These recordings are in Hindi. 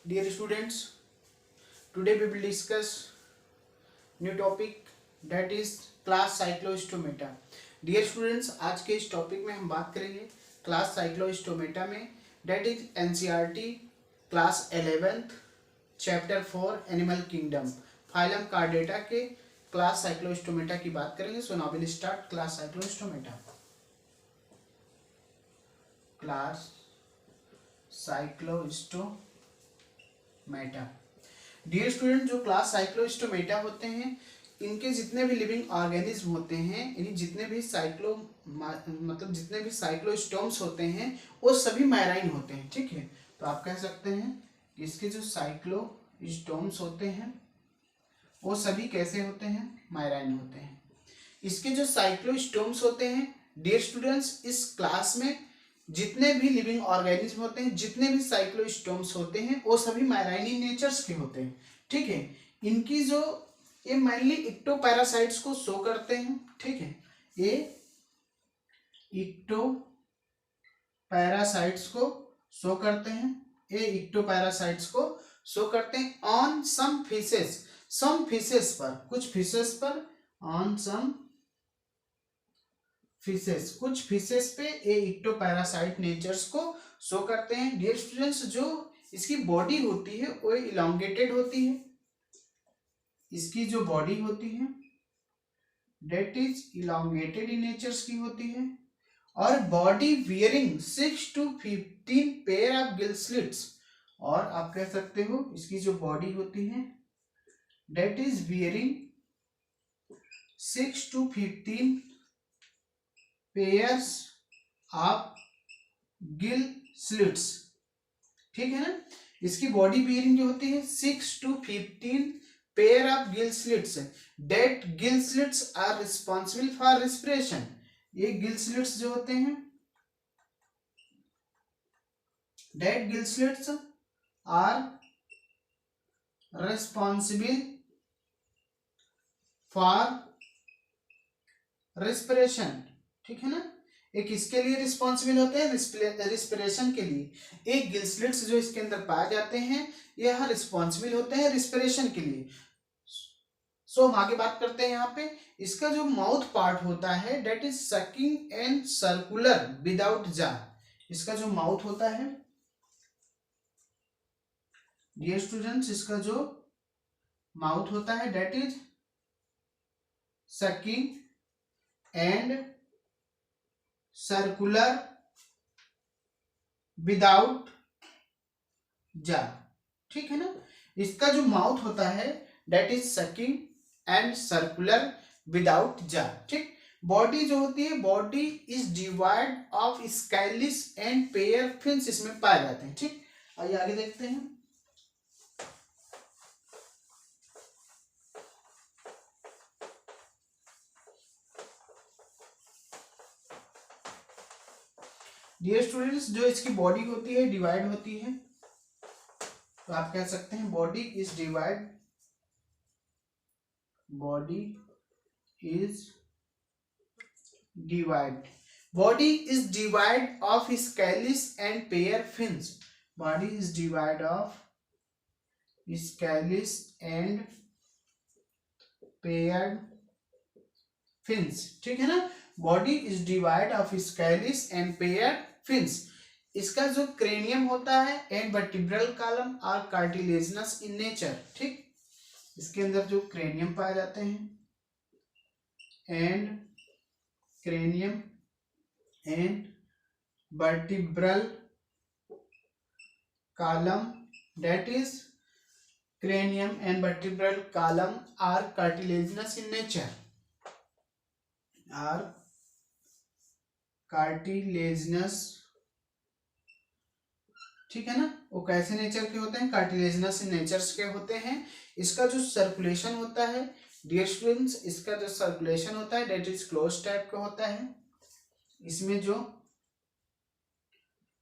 Dear students, today we will discuss new topic that is class cyclostometer. Dear students, आज के इस टॉपिक में हम बात करेंगे क्लास साइक्लोस्टोमेटा में that is NCERT class 11th chapter 4 animal kingdom phylum chordata के क्लास साइक्लोस्टोमेटा की बात करेंगे. So now will start class cyclostomata. Class cyclostomata. Dear student, जो क्लास साइक्लोस्टोमेटा होते हैं इनके जितने भी लिविंग ऑर्गेनिज्म होते हैं, यानी जितने भी साइक्लोस्टोम्स होते हैं वो सभी माइराइन होते हैं. ठीक है, तो आप कह सकते हैं कि इसके जो साइक्लोस्टोम्स होते हैं वो सभी कैसे होते हैं, माइराइन होते हैं. इसके जो साइक्लोस्टोम्स होते हैं डियर स्टूडेंट्स, इस क्लास में जितने भी लिविंग ऑर्गेनिज्म होते हैं, जितने भी साइक्लोस्टोम्स होते हैं वो सभी माइराइनी नेचर्स के होते हैं. ठीक है, इनकी जो ये मेनली इक्टोपैरासाइट्स को शो करते हैं. ठीक है, ये इक्टोपैरासाइट्स को शो करते हैं, ये इक्टोपैरासाइट्स को शो करते हैं ऑन सम फिशेस पर, कुछ फिशेस पर, ऑन सम फिशेस, कुछ फिशेस पे ये इक्टोपैरासाइट नेचर्स को शो करते हैं. डियर स्टूडेंट्स, जो इसकी बॉडी होती है वो इलोंगेटेड होती है. इसकी जो बॉडी होती है that is elongated in natures की होती है, और body bearing 6 to 15 pair of gill slits. और आप कह सकते हो इसकी जो बॉडी होती है that is bearing 6 to 15 pairs of gill slits. ठीक है ना, इसकी बॉडी बियरिंग जो होती है 6 to 15 pair of gill slits. That gill slits are responsible for respiration. ये गिल स्लिट्स जो होते हैं, that gill slits are responsible for respiration. ठीक है ना, एक इसके लिए रिस्पॉन्सिबल होते हैं, रिस्पिरेशन के लिए. एक गिल स्लिट्स जो इसके अंदर पाए जाते हैं यह रिस्पॉन्सिबल होते हैं रिस्पिरेशन के लिए. सो हम आगे बात करते हैं. यहाँ पे इसका जो माउथ पार्ट होता है that is sucking and circular without jaw. इसका जो माउथ होता है डियर स्टूडेंट्स, इसका जो माउथ होता है that is sucking and circular without jaw. ठीक है ना, इसका जो माउथ होता है that is sucking and circular without jaw. ठीक, बॉडी जो होती है, body is divide of scales and pair fins इसमें पाए जाते हैं. ठीक, आइए आगे देखते हैं. डियर स्टूडेंट्स, जो इसकी बॉडी होती है डिवाइड होती है, तो आप कह सकते हैं body is divide, body is divide of scaleless and pair fins. Body is divide of scaleless and pair fins. ठीक है ना, body is divide of scaleless and pair fins. इसका जो क्रेनियम होता है एंड वर्टिब्रल कॉलम और कार्टिलेजिनस इन नेचर. ठीक, इसके अंदर जो क्रेनियम पाए जाते हैं and cranium and vertebral column, that is cranium and vertebral column are cartilaginous in nature, are cartilaginous. ठीक है ना, वो कैसे नेचर के होते हैं, कार्टिलेजिनस इन नेचर्स के होते हैं. इसका जो सर्कुलेशन होता है डियर स्टूडेंट्स, इसका जो सर्कुलेशन होता है डेट इज क्लोज टाइप का होता है. इसमें जो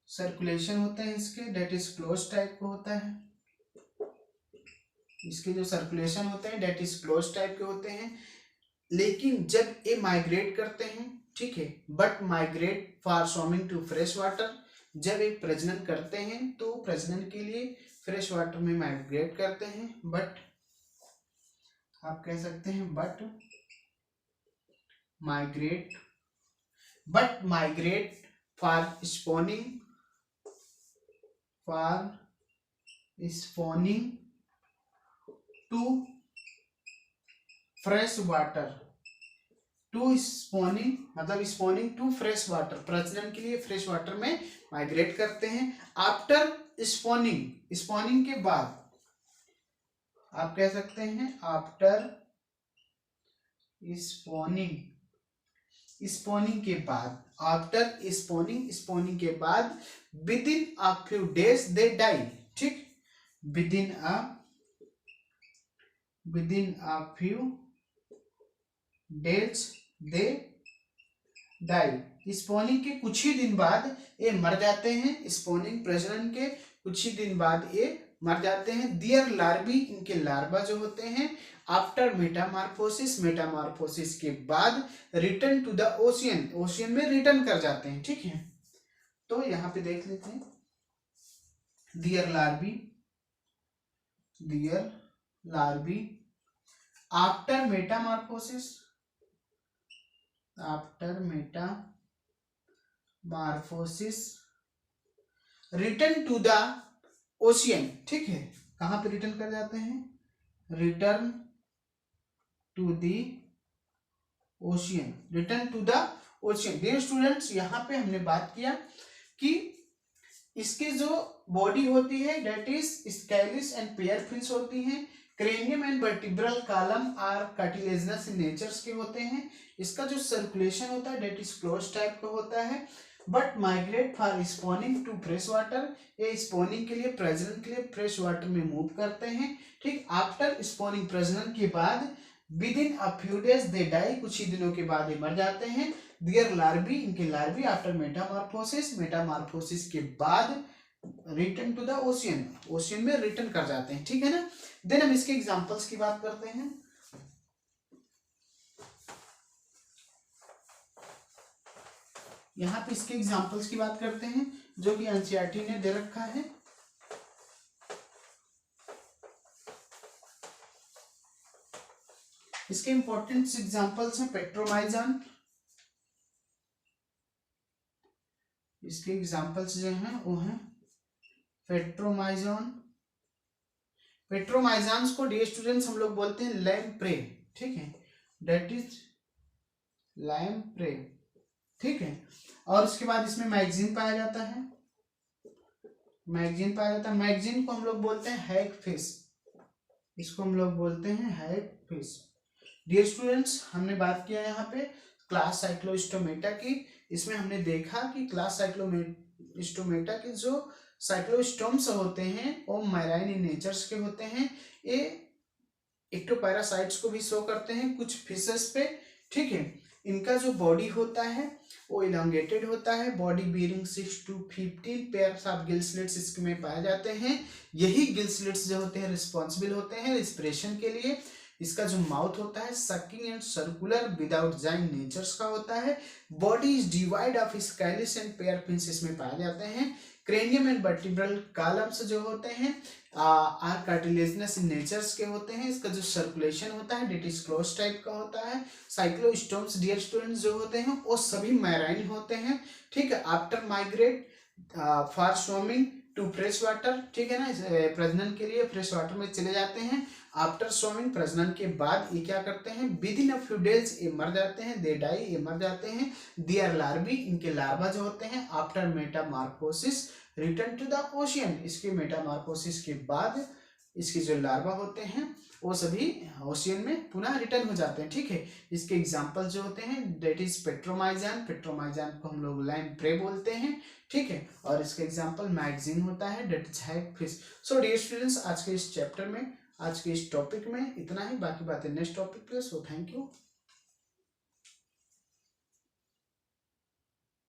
सर्कुलेशन होता है इसके डेट इज क्लोज टाइप का होता है. इसके जो सर्कुलेशन होते हैं डेट इज क्लोज टाइप के होते हैं. लेकिन जब ये माइग्रेट करते हैं, ठीक है, but migrate for swimming to fresh water, जब एक प्रजनन करते हैं तो प्रजनन के लिए फ्रेश वाटर में माइग्रेट करते हैं, बट आप कह सकते हैं migrate for spawning to fresh water, मतलब स्पॉनिंग टू फ्रेश वाटर, प्रजनन के लिए फ्रेश वाटर में माइग्रेट करते हैं। आफ्टर स्पॉनिंग के बाद, आप कह सकते हैं आफ्टर स्पॉनिंग के बाद, आफ्टर स्पॉनिंग के बाद within a few days they die, ठीक, within few days they die, spawning के कुछ ही दिन बाद ये मर जाते हैं, स्पॉनिंग प्रजनन के कुछ ही दिन बाद ये मर जाते हैं। दियर लार्वी, इनके लार्वा जो होते हैं, आफ्टर मेटामॉर्फोसिस के बाद रिटर्न टू द ओशियन में रिटर्न कर जाते हैं, ठीक है। तो यहाँ पे देख लेते हैं, their larvae after metamorphosis return to the ocean, ठीक है। कहां पे रिटर्न कर जाते हैं? Return to the ocean, dear students, यहाँ पे हमने बात किया कि इसकी जो बॉडी होती है that is scaleless and pair fins होती हैं। Cranium and vertebral column are cartilaginous in natures के होते हैं। इसका जो सर्कुलेशन होता है डेट इज क्लोज टाइप का होता है, but migrate for spawning to fresh water, ये स्पॉनिंग के लिए, प्रजनन के लिए फ्रेश वाटर में मूव करते हैं, ठीक। आफ्टर स्पॉनिंग, प्रजनन के बाद within a few days they die, कुछ ही दिनों के बाद ये मर जाते हैं। दियर लार्वी, इनके लार्वी आफ्टर मेटामॉर्फोसिस के बाद रिटर्न टू द ओशियन में रिटर्न कर जाते हैं, ठीक है ना। देन हम इसके एग्जांपल्स की बात करते हैं। यहाँ पे इसके एग्जांपल्स की बात करते हैं जो कि एनसीईआरटी ने दे रखा है। इसके इंपॉर्टेंट एग्जांपल्स हैं पेट्रोमाइजन, इसके एग्जांपल्स जो हैं वो हैं पेट्रोमाइजन को डियर स्टूडेंट्स हम लोग बोलते हैं लैम्प्रे, ठीक है, डेट इज लैम्प्रे, ठीक है। और उसके बाद इसमें मैगजीन पाया जाता है, मैगजीन को हम लोग बोलते हैं हैगफिश, इसको हम लोग बोलते हैं हैगफिश। डियर स्टूडेंट्स, हमने बात किया यहाँ पे क्लास साइक्लोस्टोमेटा की। इसमें हमने देखा कि क्लास साइक्लोस्टोमेटा के जो साइक्लोस्टोम्स होते हैं वो मैराइन इन नेचर्स के होते हैं। ये एक्टोपैरासाइट्स को भी शो करते हैं कुछ फिशेस पे, ठीक है। इनका जो बॉडी होता है वो इलांगेटेड होता है, body bearing 6 to 15 pairs of gill slits इसमें पाए जाते हैं। यही गिल स्लिट्स जो होते हैं रिस्पॉन्सिबल होते हैं रिस्पिरेशन के लिए। इसका जो माउथ होता है sucking and circular without jawing natures का होता है। Body is divide of scaleless and pair fins इसमें पाए जाते हैं। क्रेनियम एंड वर्टिब्रल कॉलम्स जो होते हैं आर कार्टिलेजिनस इन नेचर्स के होते हैं। इसका जो सर्कुलेशन होता है डेट इज क्लोज टाइप का होता है। साइक्लोस्टोम्स डियर स्टूडेंट्स जो होते हैं वो सभी मैराइन होते हैं, ठीक है। After migrate for swimming to fresh water, ठीक है ना, प्रजनन के लिए फ्रेश वाटर में चले जाते हैं। आफ्टर स्विमिंग, प्रजनन के बाद ये क्या करते हैं, with in a few days ये मर जाते हैं, दे डाई, ये मर जाते हैं। दियर लार्वी, इनके लार्वा जो होते हैं after metamorphosis return to the ocean, इसके मेटामॉर्फोसिस के बाद इसके जो लार्वा होते हैं वो सभी ओशियन में पुनः रिटर्न हो जाते हैं, ठीक है। इसके एग्जांपल जो होते हैं डेट इज पेट्रोमाइजन को हम लोग लैम्प्रे बोलते हैं, ठीक है। और इसका एग्जांपल मैगजीन होता है that is hagfish. So dear students, आज के इस चैप्टर में, आज के इस टॉपिक में इतना ही, बाकी बातें नेक्स्ट टॉपिक पे। So thank you.